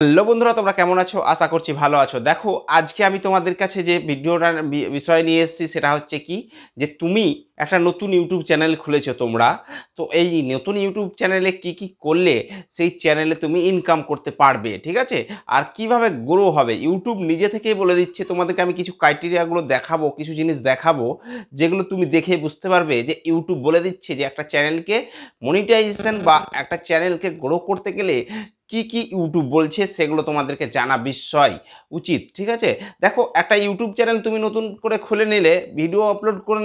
Hello বন্ধুরা, তোমরা কেমন আছো? আশা করছি ভালো আছো। দেখো, আজকে আমি তোমাদের কাছে যে ভিডিওটার বিষয় নিয়ে এসেছি সেটা হচ্ছে কি, যে তুমি একটা নতুন ইউটিউব চ্যানেল খুলেছো তোমরা। তো এই নতুন ইউটিউব চ্যানেলে কি কি করলে সেই চ্যানেলে তুমি ইনকাম করতে পারবে, ঠিক আছে? আর কিভাবে গ্রো হবে ইউটিউব নিজে থেকেই বলে দিচ্ছে। তোমাদেরকে আমি কিছু ক্রাইটেরিয়াগুলো দেখাবো, কিছু জিনিস দেখাবো যেগুলো তুমি দেখে বুঝতে পারবে যে ইউটিউব বলে দিচ্ছে যে একটা চ্যানেলকে মনিটাইজেশন বা একটা চ্যানেলকে গ্রো করতে গেলে কি কি ইউটিউব বলছে সেগুলো তোমাদেরকে জানা বিষয় উচিত, ঠিক আছে? দেখো, একটা ইউটিউব চ্যানেল তুমি নতুন করে খুলে নিলে, ভিডিও আপলোড করে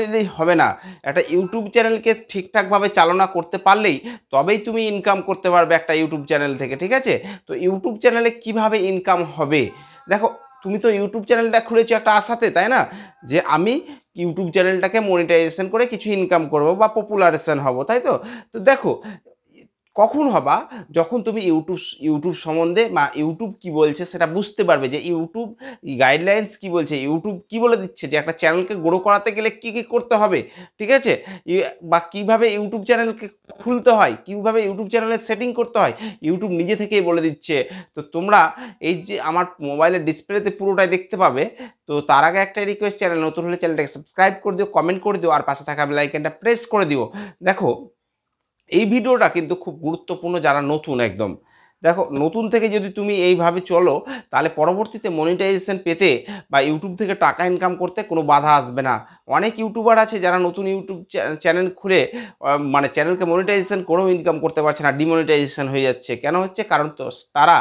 নিলেই হবে না। একটা ইউটিউব চ্যানেলকে ঠিকঠাকভাবে চালনা করতে পারলেই তবেই তুমি ইনকাম করতে পারবে একটা ইউটিউব চ্যানেল থেকে, ঠিক আছে? তো ইউটিউব চ্যানেলে কিভাবে ইনকাম হবে? দেখো, তুমি তো ইউটিউব চ্যানেলটা খুলেছো একটা আশাতে, তাই না? যে আমি ইউটিউব চ্যানেলটাকে মনিটাইজেশন করে কিছু ইনকাম করব বা পপুলারেশন হব, তাই তো? তো দেখো, কখন হবা, যখন তুমি ইউটিউব সম্বন্ধে বা ইউটিউব কি বলছে সেটা বুঝতে পারবে, যে ইউটিউব গাইডলাইন্স কি বলছে, ইউটিউব কি বলে দিচ্ছে যে একটা চ্যানেলকে গ্রো করাতে গেলে কি কি করতে হবে, ঠিক আছে? বা কিভাবে ইউটিউব চ্যানেলকে খুলতে হয়, কিভাবে ইউটিউব চ্যানেলের সেটিং করতে হয়, ইউটিউব নিজে থেকেই বলে দিচ্ছে। তো তোমরা এই যে আমার মোবাইলের ডিসপ্লেতে পুরোটাই দেখতে পাবে। তো তার আগে একটা রিকোয়েস্ট, চ্যানেল নতুন হলে চ্যানেলটাকে সাবস্ক্রাইব করে দিও, কমেন্ট করে দিও, আর পাশে থাকা বেল আইকনটা প্রেস করে দিও। দেখো, এই ভিডিওটা কিন্তু খুব গুরুত্বপূর্ণ যারা নতুন একদম। দেখো, নতুন থেকে যদি তুমি এইভাবে চলো, তাহলে পরবর্তীতে মনিটাইজেশন পেতে বা ইউটিউব থেকে টাকা ইনকাম করতে কোনো বাধা আসবে না। অনেক ইউটিউবার আছে যারা নতুন ইউটিউব চ্যানেল খুলে মানে চ্যানেলকে মনিটাইজেশন করেও ইনকাম করতে পারছে না, ডিমনিটাইজেশন হয়ে যাচ্ছে। কেন হচ্ছে? কারণ তো তারা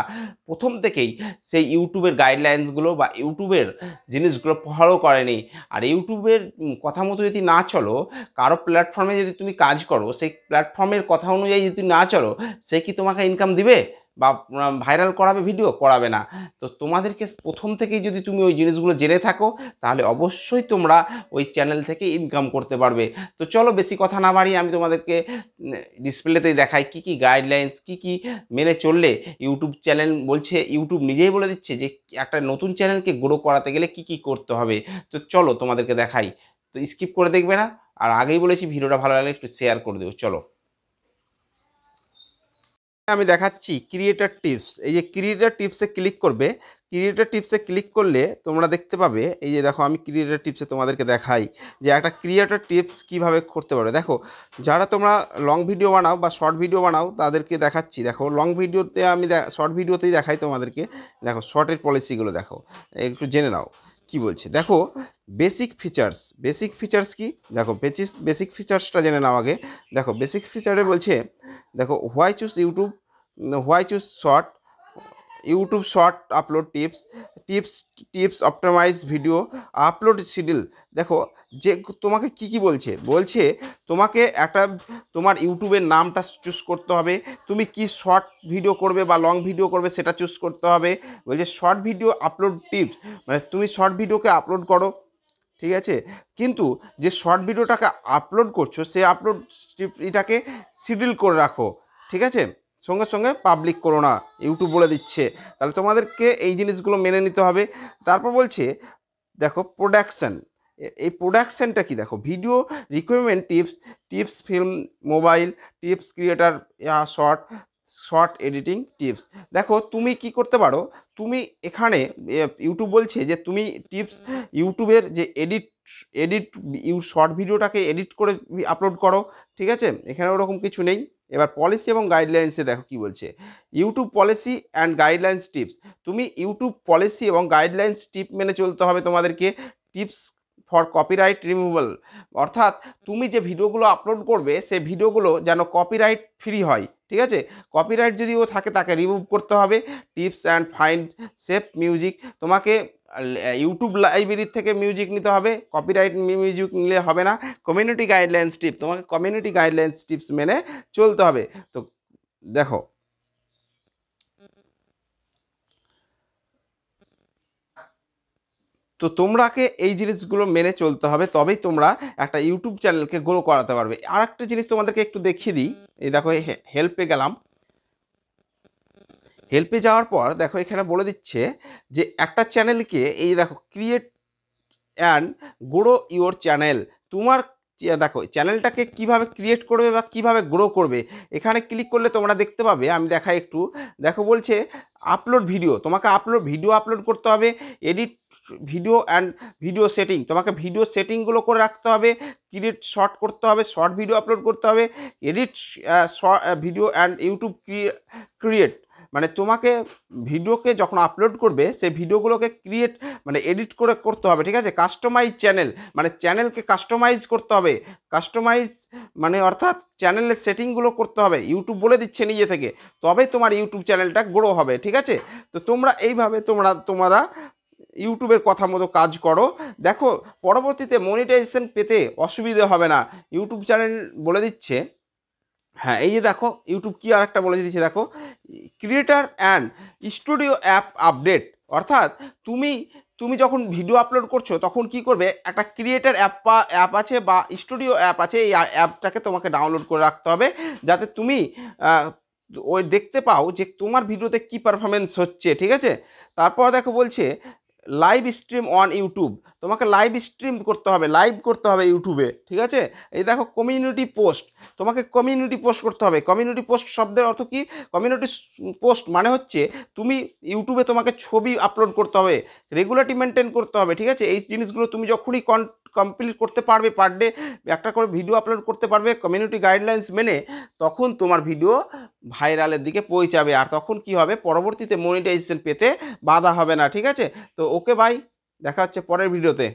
প্রথম থেকেই সেই ইউটিউবের গাইডলাইন্সগুলো বা ইউটিউবের জিনিসগুলো ফলো করেনি। আর ইউটিউবের কথা মতো যদি না চলো, কারো প্ল্যাটফর্মে যদি তুমি কাজ করো, সেই প্ল্যাটফর্মের কথা অনুযায়ী যদি না চলো, সে কি তোমাকে ইনকাম দিবে বা ভাইরাল করাবে? ভিডিও করাবে না। তো তোমাদেরকে প্রথম থেকেই যদি তুমি ওই জিনিসগুলো জেনে থাকো, তাহলে অবশ্যই তোমরা ওই চ্যানেল থেকে ইনকাম করতে পারবে। তো চলো, বেশি কথা না বাড়িয়ে আমি তোমাদেরকে ডিসপ্লেতেই দেখাই কি কি গাইডলাইন্স, কি কি মেনে চললে ইউটিউব চ্যানেল বলছে, ইউটিউব নিজেই বলে দিচ্ছে যে একটা নতুন চ্যানেলকে গ্রো করাতে গেলে কি কি করতে হবে। তো চলো তোমাদেরকে দেখাই। তো স্কিপ করে দেখবে না। আর আগেই বলেছি, ভিডিওটা ভালো লাগলে একটু শেয়ার করে দিও। চলো, আমি দেখাচ্ছি ক্রিয়েটর টিপস। এই যে ক্রিয়েটর টিপসে ক্লিক করবে, ক্রিয়েটর টিপসে ক্লিক করলে তোমরা দেখতে পাবে, এই যে দেখো, আমি ক্রিয়েটর টিপসে তোমাদেরকে দেখাই যে একটা ক্রিয়েটর টিপস কিভাবে করতে পারো। দেখো, যারা তোমরা লং ভিডিও বানাও বা শর্ট ভিডিও বানাও তাদেরকে দেখাচ্ছি। দেখো, লং ভিডিওতে আমি শর্ট ভিডিওতেই দেখাই তোমাদেরকে। দেখো, শর্টের পলিসিগুলো দেখো, একটু জেনে নাও কি বলছে। দেখো, বেসিক ফিচার্স কি, দেখো বেসিক ফিচার্সটা জেনে নাও আগে। দেখো, বেসিক ফিচারে বলছে, দেখো, why choose short, YouTube short upload tips optimise video upload schedule. দেখো, যে তোমাকে কি কি বলছে, তোমাকে একটা তোমার ইউটিউবের নামটা চুজ করতে হবে। তুমি কি শর্ট ভিডিও করবে বা লং ভিডিও করবে সেটা চুজ করতে হবে। বলছে শর্ট ভিডিও আপলোড টিপস, মানে তুমি শর্ট ভিডিওকে আপলোড করো, ঠিক আছে? কিন্তু যে শর্ট ভিডিওটাকে আপলোড করছো, সে আপলোড এটাকে শিডিউল করে রাখো, ঠিক আছে? সঙ্গে সঙ্গে পাবলিক করো না, ইউটিউব বলে দিচ্ছে। তাহলে তোমাদেরকে এই জিনিসগুলো মেনে নিতে হবে। তারপর বলছে, দেখো, প্রোডাকশান। এই প্রোডাকশানটা কি, দেখো, video requirement tips film mobile tips creator short short editing tips. দেখো, তুমি কি করতে পারো, তুমি এখানে ইউটিউব বলছে যে তুমি টিপস, ইউটিউবের যে এডিট শর্ট ভিডিওটাকে এডিট করে আপলোড করো, ঠিক আছে? এখানে ওরকম কিছু নেই। এবার পলিসি এবং গাইডলাইন্সে দেখো কি বলছে, YouTube policy and guidelines tips. তুমি ইউটিউব পলিসি এবং গাইডলাইন্স টিপ মেনে চলতে হবে তোমাদেরকে। টিপস ফর কপিরাইট রিমুভাল, অর্থাৎ তুমি যে ভিডিওগুলো আপলোড করবে সে ভিডিওগুলো যেন কপিরাইট ফ্রি হয়, ঠিক আছে? কপিরাইট যদিও থাকে তাকে রিমুভ করতে হবে। Tips and find safe music, তোমাকে ইউটিউব লাইব্রেরি থেকে মিউজিক নিতে হবে, কপিরাইট মিউজিক নিলে হবে না। কমিউনিটি গাইডলাইন্স টিপ, তোমাকে কমিউনিটি গাইডলাইন্স টিপস মেনে চলতে হবে। তো দেখো, তো তোমরাকে এই জিনিসগুলো মেনে চলতে হবে, তবেই তোমরা একটা ইউটিউব চ্যানেলকে গ্রো করাতে পারবে। আর একটা জিনিস তোমাদেরকে একটু দেখিয়ে দিই। এই দেখো, হেল্পে গেলাম। হেল্পে যাওয়ার পর দেখো, এখানে বলে দিচ্ছে যে একটা চ্যানেলকে, এই দেখো, create and grow your channel. তোমার দেখো চ্যানেলটাকে কিভাবে ক্রিয়েট করবে বা কিভাবে গ্রো করবে, এখানে ক্লিক করলে তোমরা দেখতে পাবে। আমি দেখাই একটু, দেখো বলছে আপলোড ভিডিও, তোমাকে ভিডিও আপলোড করতে হবে, edit video and video setting, তোমাকে ভিডিও সেটিংগুলো করে রাখতে হবে, ক্রিয়েট শর্ট করতে হবে, শর্ট ভিডিও আপলোড করতে হবে, edit video and YouTube create, মানে তোমাকে ভিডিওকে যখন আপলোড করবে সেই ভিডিওগুলোকে ক্রিয়েট মানে এডিট করে করতে হবে, ঠিক আছে। কাস্টমাইজ চ্যানেল, মানে চ্যানেলকে কাস্টমাইজ করতে হবে, কাস্টমাইজ মানে অর্থাৎ চ্যানেলের সেটিংগুলো করতে হবে, ইউটিউব বলে দিচ্ছে নিজে থেকে, তবে তোমার ইউটিউব চ্যানেলটা গ্রো হবে, ঠিক আছে। তো তোমরা এইভাবে তোমরা ইউটিউবের কথা মতো কাজ করো, দেখো পরবর্তীতে মনিটাইজেশন পেতে অসুবিধে হবে না। ইউটিউব চ্যানেল বলে দিচ্ছে, হ্যাঁ এই যে দেখো ইউটিউব কি আর একটা বলে দিচ্ছে, দেখো creator and studio app update, অর্থাৎ তুমি তুমি যখন ভিডিও আপলোড করছো তখন কি করবে, একটা ক্রিয়েটার অ্যাপ আছে বা স্টুডিও অ্যাপ আছে, এই অ্যাপটাকে তোমাকে ডাউনলোড করে রাখতে হবে, যাতে তুমি ওই দেখতে পাও যে তোমার ভিডিওতে কি পারফরমেন্স হচ্ছে, ঠিক আছে। তারপর দেখো বলছে লাইভ স্ট্রিম অন ইউটিউব, তোমাকে লাইভ স্ট্রিম করতে হবে, লাইভ করতে হবে ইউটিউবে, ঠিক আছে। এই দেখো কমিউনিটি পোস্ট, তোমাকে কমিউনিটি পোস্ট করতে হবে। কমিউনিটি পোস্ট শব্দের অর্থ কি, কমিউনিটি পোস্ট মানে হচ্ছে তুমি ইউটিউবে তোমাকে ছবি আপলোড করতে হবে, রেগুলারিটি মেনটেন করতে হবে, ঠিক আছে। এই জিনিসগুলো তুমি যখনই কমপ্লিট করতে পারবে, পার ডে একটা করে ভিডিও আপলোড করতে পারবে কমিউনিটি গাইডলাইন্স মেনে, তখন তোমার ভিডিও ভাইরালের দিকে পৌঁছাবে, আর তখন কি হবে, পরবর্তীতে মনিটাইজেশন পেতে বাধা হবে না, ঠিক আছে। তো ওকে ভাই, দেখা হচ্ছে পরের ভিডিওতে।